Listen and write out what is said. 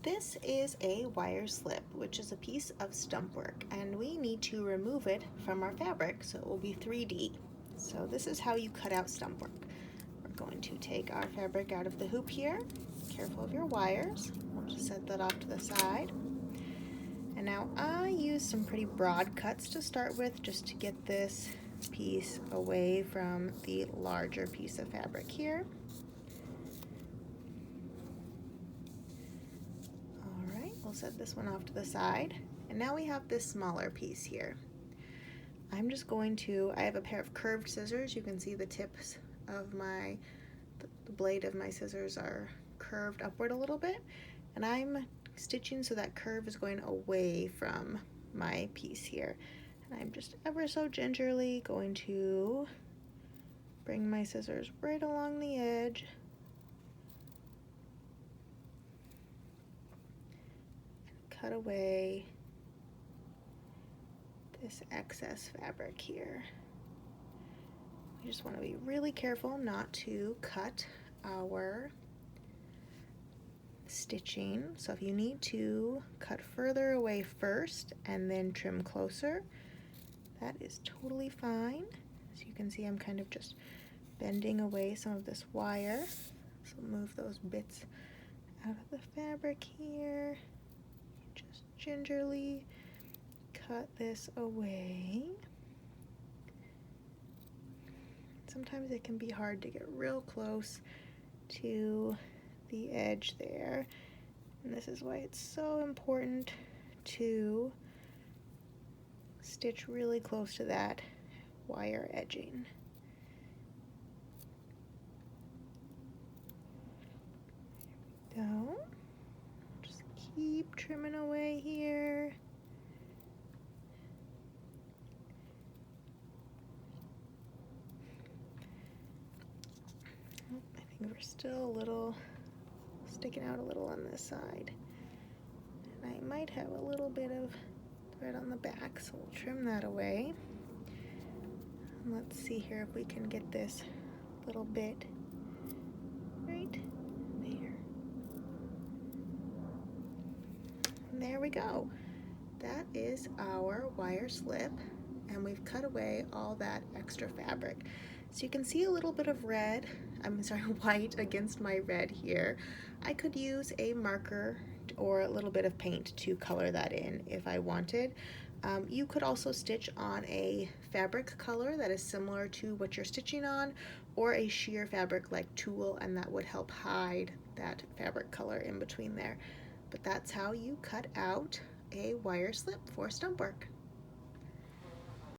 This is a wire slip, which is a piece of stump work, and we need to remove it from our fabric so it will be 3D. So this is how you cut out stump work. We're going to take our fabric out of the hoop here. Careful of your wires. We'll just set that off to the side. And now I use some pretty broad cuts to start with, just to get this piece away from the larger piece of fabric here. We'll set this one off to the side, and now we have this smaller piece here. I have a pair of curved scissors. You can see the tips of the blade of my scissors are curved upward a little bit, and I'm stitching so that curve is going away from my piece here. And I'm just ever so gingerly going to bring my scissors right along the edge cut away this excess fabric here. We just want to be really careful not to cut our stitching. So if you need to cut further away first and then trim closer, that is totally fine. So you can see I'm kind of just bending away some of this wire. So move those bits out of the fabric here. Just gingerly cut this away. Sometimes it can be hard to get real close to the edge there, and this is why it's so important to stitch really close to that wire edging. There we go. Keep trimming away here. I think we're still sticking out a little on this side. And I might have a little bit of thread on the back, so we'll trim that away. And let's see here if we can get this little bit right there. There we go. That is our wire slip, and we've cut away all that extra fabric. So you can see a little bit of white against my red here. I could use a marker or a little bit of paint to color that in if I wanted. You could also stitch on a fabric color that is similar to what you're stitching on, or a sheer fabric like tulle, and that would help hide that fabric color in between there. But that's how you cut out a wire slip for stump work.